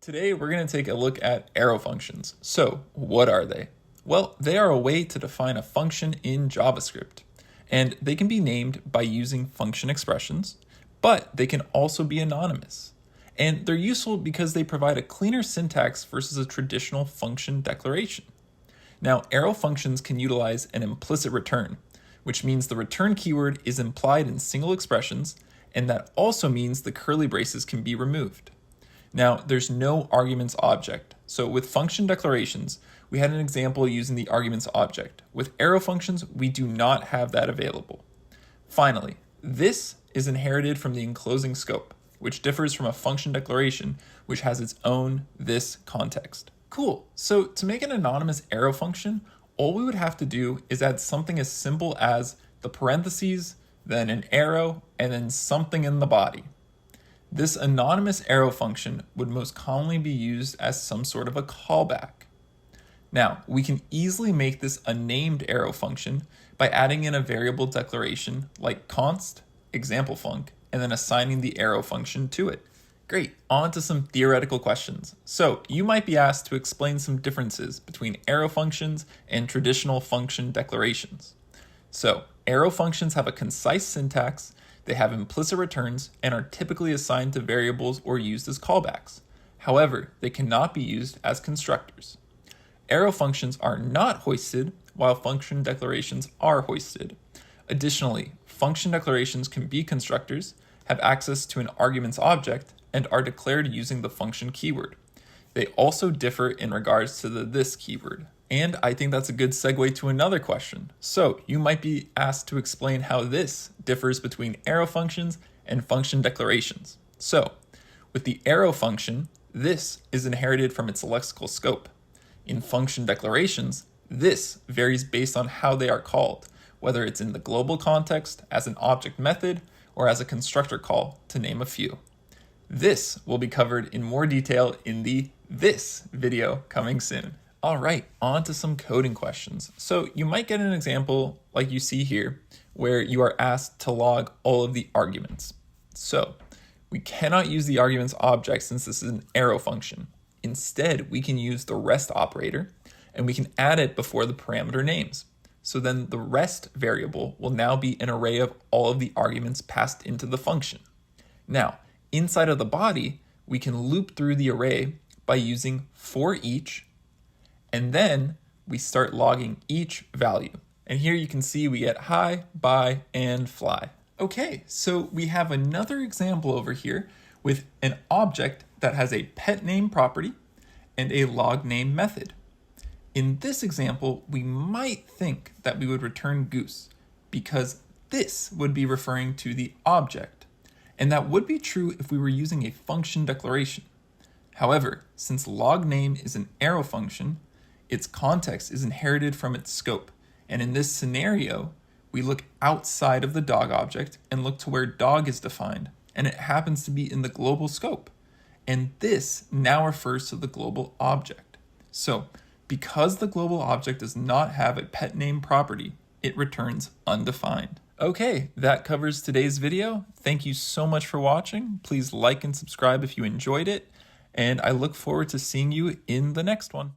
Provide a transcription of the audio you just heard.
Today, we're going to take a look at arrow functions. So, what are they? Well, they are a way to define a function in JavaScript, and they can be named by using function expressions, but they can also be anonymous. And they're useful because they provide a cleaner syntax versus a traditional function declaration. Now, arrow functions can utilize an implicit return, which means the return keyword is implied in single expressions, and that also means the curly braces can be removed. Now, there's no arguments object. So with function declarations, we had an example using the arguments object. With arrow functions, we do not have that available. Finally, this is inherited from the enclosing scope, which differs from a function declaration, which has its own this context. Cool. So to make an anonymous arrow function, all we would have to do is add something as simple as the parentheses, then an arrow, and then something in the body. This anonymous arrow function would most commonly be used as some sort of a callback. Now, we can easily make this a named arrow function by adding in a variable declaration like const, example func, and then assigning the arrow function to it. Great, on to some theoretical questions. So, you might be asked to explain some differences between arrow functions and traditional function declarations. So, arrow functions have a concise syntax, they have implicit returns, and are typically assigned to variables or used as callbacks. However, they cannot be used as constructors. Arrow functions are not hoisted, while function declarations are hoisted. Additionally, function declarations can be constructors, have access to an arguments object, and are declared using the function keyword. They also differ in regards to the this keyword. And I think that's a good segue to another question. So you might be asked to explain how this differs between arrow functions and function declarations. So with the arrow function, this is inherited from its lexical scope. In function declarations, this varies based on how they are called, whether it's in the global context as an object method or as a constructor call, to name a few. This will be covered in more detail in the this video coming soon. All right, on to some coding questions. So you might get an example like you see here, where you are asked to log all of the arguments. So we cannot use the arguments object since this is an arrow function. Instead, we can use the rest operator, and we can add it before the parameter names. So then the rest variable will now be an array of all of the arguments passed into the function. Now, inside of the body, we can loop through the array by using for each, and then we start logging each value. And here you can see we get hi, bye, and fly. Okay, so we have another example over here with an object that has a pet name property and a log name method. In this example, we might think that we would return goose because this would be referring to the object. And that would be true if we were using a function declaration. However, since log name is an arrow function, its context is inherited from its scope. And in this scenario, we look outside of the dog object and look to where dog is defined, and it happens to be in the global scope. And this now refers to the global object. So, because the global object does not have a pet name property, it returns undefined. Okay, that covers today's video. Thank you so much for watching. Please like and subscribe if you enjoyed it, and I look forward to seeing you in the next one.